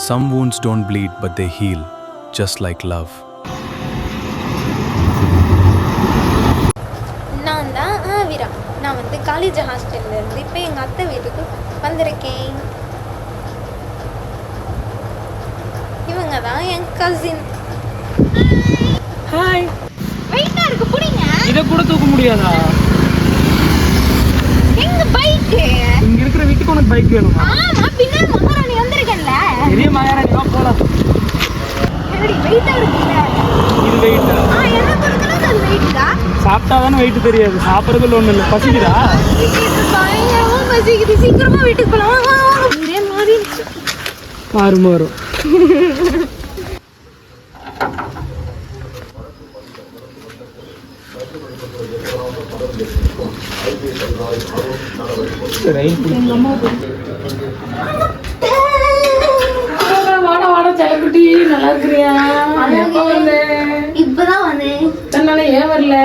Some wounds don't bleed, but they heal, just like love. நான் தான் ஆவிரா. நான் வந்து காலேஜ் ஹாஸ்டல்ல இருந்து இப்போ எங்கள் அத்தை வீட்டுக்கு வந்திருக்கேன். இவங்க தான் என் கசின். ஹாய். வெயிட்டா இருக்கு புடிங்க. இத கூட தூக்க முடியாதா? எங்க பைக்? இங்க இருக்கிற வீட்டுக்கு உனக்கு பைக் வேணுமா? ஆமா, பின்ன மகாராணி வந்திருக்கல்ல. பெரிய மகாராணி வா போலாம். எப்படி வெயிட்டா இருக்குல்ல? இது வெயிட்டா? என்ன பொறுத்தளவுக்கு அது வெயிட்டா? சாப்பிட்டா தானே வெயிட் தெரியாது. சாப்பிட்றதுல ஒன்றும் இல்லை. பசிக்குதா? பயங்கரமா பசிக்குது. சீக்கிரமா வீட்டுக்கு போலாம். ஒரே மாறிடுச்சு. மாறும். வாடா ஜெயக்குட்டி, நல்லா இருக்கிறியா? இப்பதான் வந்தேன். தன்னால ஏன் வரல?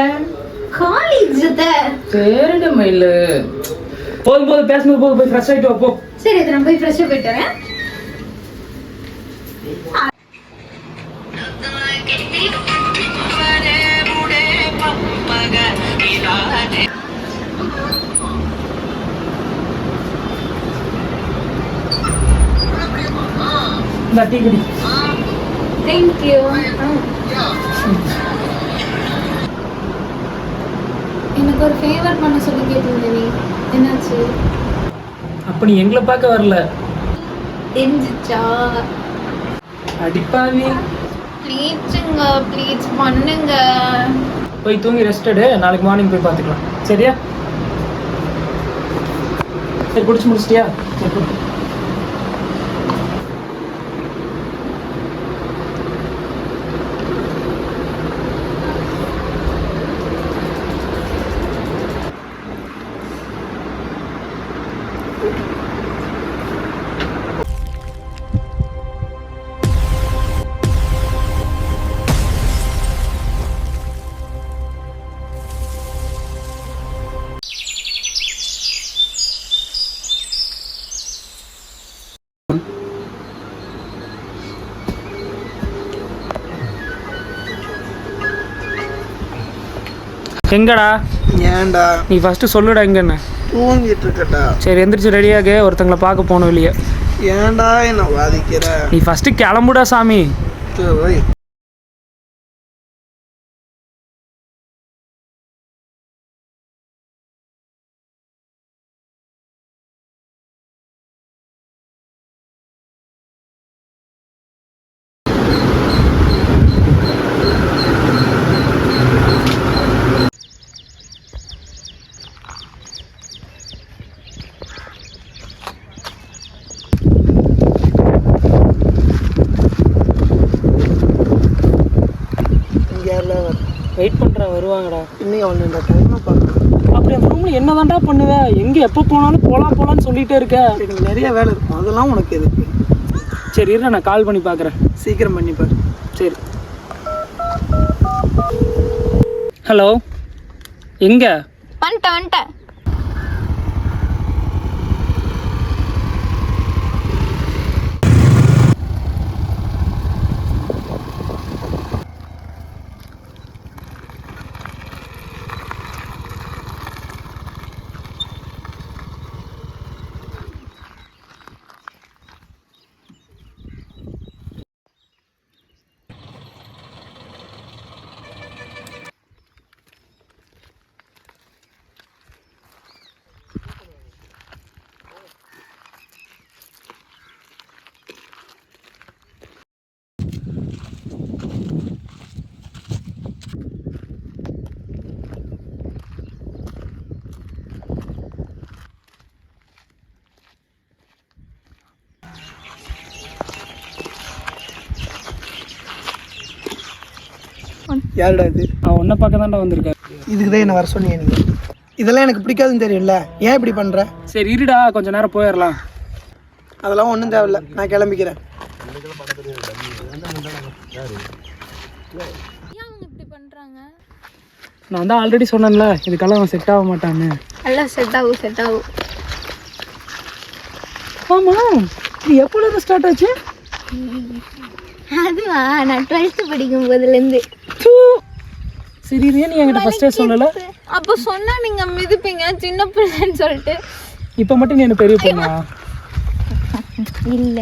காலேஜ் சரிட மயிலு. போதும் பேசுனது போய் ஃப்ரெஷ் ஆயிட்டு வா போ. சரி, அதை நான் போய் ஃப்ரெஷ்ஷாக போயிட்டு வரேன். இந்த டீ குடி. தேங்க்யூ. எனக்கு ஒரு ஃபேவர் பண்ண சொல்லி கேட்டிருந்தேன். என்னாச்சு? அப்ப நீ எங்களை பார்க்க வரல? தெரிஞ்சிச்சா? அடிப்பாவி. ப்ளீஸுங்க, ப்ளீஸ் பண்ணுங்க. போய் தூங்கி ரெஸ்ட் எடு. நாளைக்கு மார்னிங் போய் பார்த்துக்கலாம். சரியா? சரி, குடிச்சு முடிச்சிட்டியா? சரி. எங்கடா? ஏன்டா? நீ ஃபர்ஸ்ட் சொல்லுடா எங்கன்னு. தூங்கிட்டு இருக்கட்டா? சரி, எந்திரிச்சு ரெடியாக ஒருத்தங்களை பார்க்க போகணும் வெளியே. ஏன்டா என்ன வாதிக்கிற? நீ ஃபர்ஸ்ட் கிளம்புடா சாமி. சரி. வெயிட் பண்ணுறா, வருவாங்கடா. இன்னைக்கு அவன் டைம் பார்க்கணும். அப்படி அந்த ரூமில் என்ன தான்டா பண்ணுவேன்? எங்கே எப்போ போனாலும் போகலான்னு சொல்லிகிட்டே இருக்க. எனக்கு நிறைய வேலை இருக்கும். அதெல்லாம் உனக்கு எதுக்கு? சரி இரு, நான் கால் பண்ணி பார்க்குறேன். சீக்கிரம் பண்ணி பாரு. சரி. ஹலோ, எங்கே? வந்துட்டேன். யாருடா இது? நான் உன்னை பார்க்க தான்டா வந்திருக்கேன். இதுக்கு தான் என்ன வர சொன்னீங்க நீங்கள்? இதெல்லாம் எனக்கு பிடிக்காதுன்னு தெரியும்ல, ஏன் இப்படி பண்ணுற? சரி இருடா, கொஞ்சம் நேரம் போயிடலாம். அதெல்லாம் ஒன்றும் தேவையில்ல, நான் கிளம்பிக்கிறேன். நான் தான் ஆல்ரெடி சொன்னேன்ல, இதுக்கெல்லாம் செட் ஆக மாட்டான்னு. எல்லாம் செட் ஆகும். ஆமாம், இது எப்போலேருந்து ஸ்டார்ட் ஆச்சு? அதுவா நான் 12th படிக்கும் போதுலேருந்து. சரி இதே நீ என்கிட்ட ஃபர்ஸ்டே சொல்லல. அப்போ சொன்னா நீங்க மிதிப்பீங்க சின்ன பிள்ளைன்னு சொல்லிட்டு. இப்போ மட்டும் நீ என்ன பெரிய பொண்ணா? இல்ல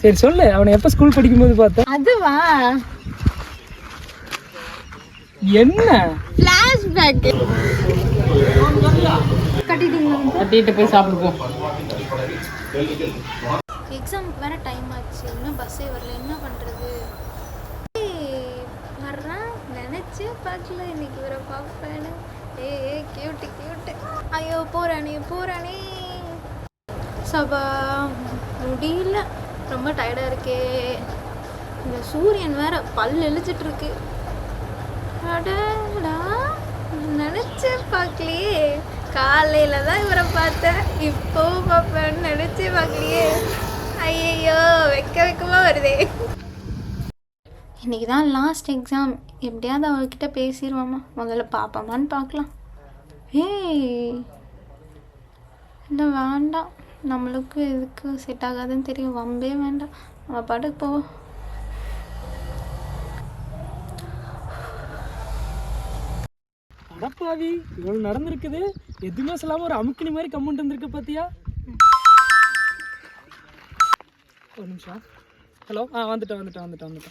சரி சொல்லு, அவனை எப்போ ஸ்கூல் படிக்கும்போது பார்த்த? அதுவா என்ன ஃபிளாஷ்பேக். கட்டிட்டீங்களா? கட்டிட்டு போய் சாப்பிடுவோம். எக்ஸாமுக்கு வேற டைம் ஆச்சு, இன்னும் பஸ்ஸே வரல, என்ன பண்ணுறது? வர்றேன் நினச்சே பார்க்கல இன்னைக்கு வர பார்ப்பேன்னு. ஏ கியூட்டு கியூட்டு. ஐயோ போகிறானே சபா முடியல, ரொம்ப டயர்டாக இருக்கே. இந்த சூரியன் வேற பல் இழுச்சிட்ருக்கு. அடடா நினச்சே பார்க்கலையே, காலையில் தான் இவரை பார்த்தேன், இப்போவும் பார்ப்பேன்னு நினச்சே பார்க்கலையே. ஐயோ வெக்கமாக வருதே. இன்றைக்கி தான் லாஸ்ட் எக்ஸாம், எப்படியாவது அவர்கிட்ட பேசிடுவோமா? முதல்ல பார்ப்போமான்னு பார்க்கலாம். ஏய் இல்லை வேண்டாம், நம்மளுக்கு எதுக்கு செட் ஆகாதுன்னு தெரியும், வம்பே வேண்டாம், நம்ம பாட்டுக்கு போவோம். அடப்பாவி, இவ்வளோ நடந்திருக்குது, எதுவுமே சொல்லாமல் ஒரு அமுக்கினி மாதிரி கம்மெண்ட் வந்திருக்கு பார்த்தியா? ஒரு நிமிஷம். ஹலோ, வந்துட்டேன்.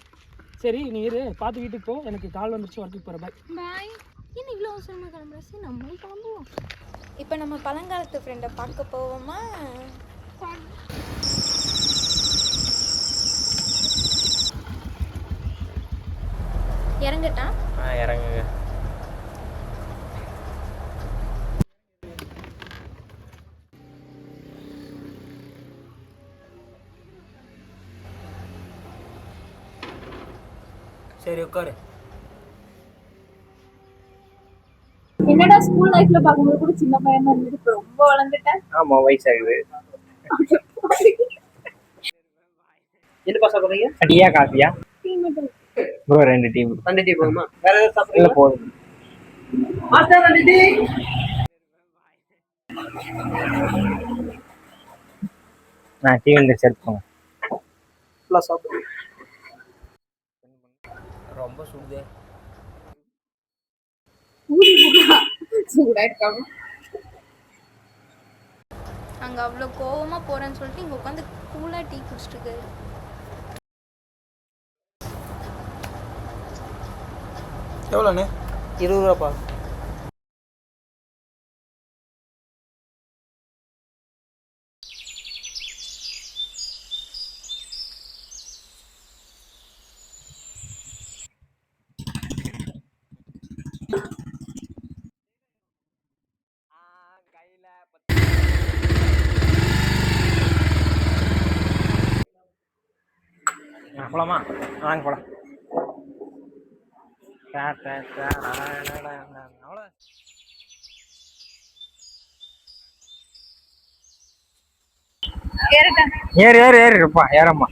சரி நீ இரு, பார்த்து வீட்டுக்கு போ, எனக்கு கால் வந்துருச்சு, ஒர்க்குக்கு போகிற. பாய். என்ன இவ்வளோ அவசரமாக கிளம்புறா? நம்மளும் கிளம்புவோம். இப்போ நம்ம பழங்காலத்து ஃப்ரெண்டை பார்க்க போவோமா? இறங்கட்டா? இறங்குங்க. சரி உட்காரு. என்னடா ஸ்கூல் லைஃப்ல பாக்கும்போது கூட சின்ன பையனா இருந்துட்டு ரொம்ப வளர்ந்துட்டேன். ஆமா வயசாகுது. என்ன பாஸ் பண்றீங்க? டீயா காஃபியா? டீ மட்டும். Bro 2 tea. 2 டீ போதுமா? வேற ஏதாவது சாப்பிடுறீங்க? இல்ல போதும். Master 2 tea. நான் டீ வந்து சேர்ப்போம். ஃபுல்லாக சாப்பிடு. ரொம்ப சுடுதே. சூடா இருக்காம அங்கே அவ்வளோ கோவமாக போகிறேன்னு சொல்லிட்டு இங்கே உட்காந்து கூலாக டீ குடிச்சிட்டு இருக்காரு. எவ்வளோண்ணே? 20 ரூபாப்பா. போலாமா? வாங்க போலாம். அவ்வளோ ஏறு ஏறு ஏறு இருப்பா, ஏறம்மா.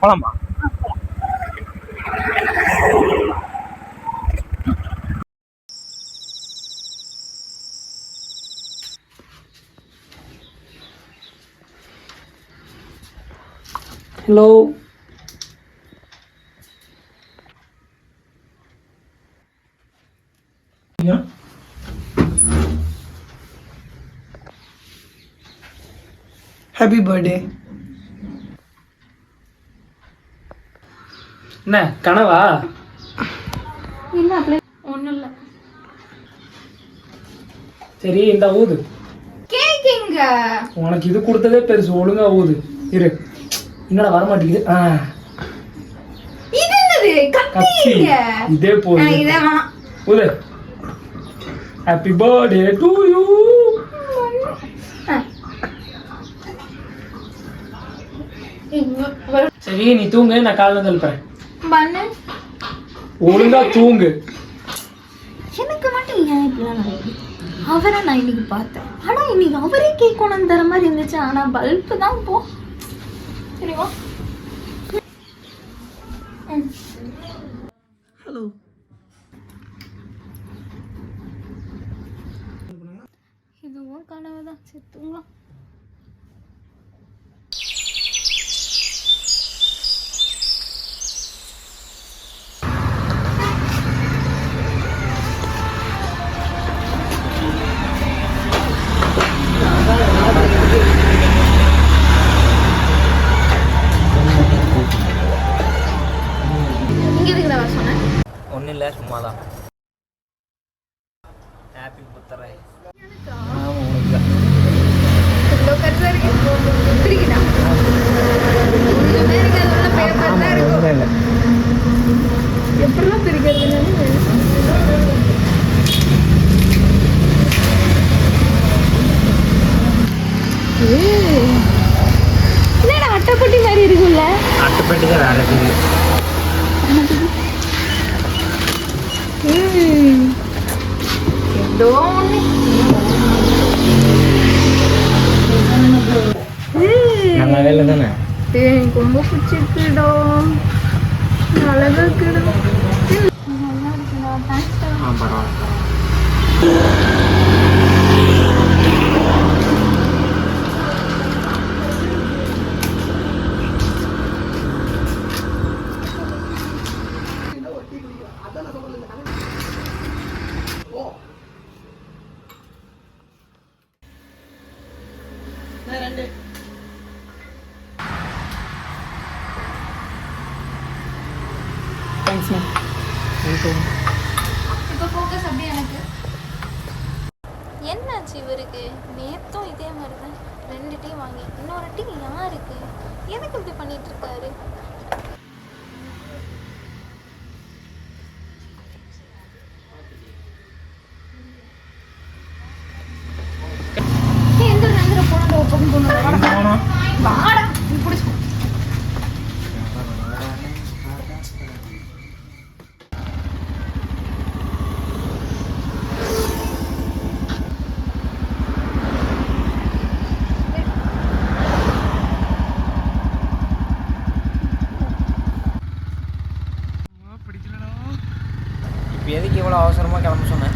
போலாமா? ஹலோ. Happy birthday. என்ன கனவா? இல்லை அப்படியே ஒன்றும் இல்லை. சரி இந்த ஊது. கேக்கிங்க உனக்கு இது கொடுத்ததே பெருசு, ஒழுங்கா ஊது. இரு, என்னடா வரமாட்டேங்குது. இது என்னது? கத்தி. இதே போதும். இதே வேணாம். ஊது. Happy birthday to you. சரி நீ தூங்கு, நான் காலைல வந்து எழுப்புறேன். பண்ணு. ஒழுங்கா தூங்கு. எனக்கு மட்டும் ஏன் இப்படிலாம் நடக்குது? அவரை நான் இன்னைக்கு பார்த்தேன், ஆனால் இன்னைக்கு அவரே கேக் கொண்டு வந்து தர மாதிரி இருந்துச்சு, ஆனால் பல்பு தான் போ. சரிவா? ஹலோ. இதுவும் கனவு தான். சரி தூங்கலாம். என்னடா அட்டைப்பட்டி மாதிரி இருக்குல்ல? அட்டைப்பட்டி தான் வேலை இருக்குது. ஏதோ ஒண்ணு. நல்ல வேலை தானே. எனக்கு ரொம்ப பிடிச்சிருக்குடா. அழகா இருக்குடா. நல்லா இருக்குடா. தேங்க்ஸ்டா. பரவாயில்ல. தேங்க்ஸ்ண்ணா. வெல்கம். இப்போ ஃபோக்கஸ் அப்படியே எனக்கு. என்னாச்சு இவருக்கு? நேத்தும் இதே மாதிரி தான் 2 டீ வாங்கி இன்னொரு டீ யாருக்கு? எதுக்கு இப்படி பண்ணிட்டு இருக்காரு? எந்த ரெண்டு போனோட ஓப்பன் போனோம். வாடா நீ பிடிச்சி. இப்போ எதுக்கு இவ்வளோ அவசரமாக கிளம்ப சொன்னேன்?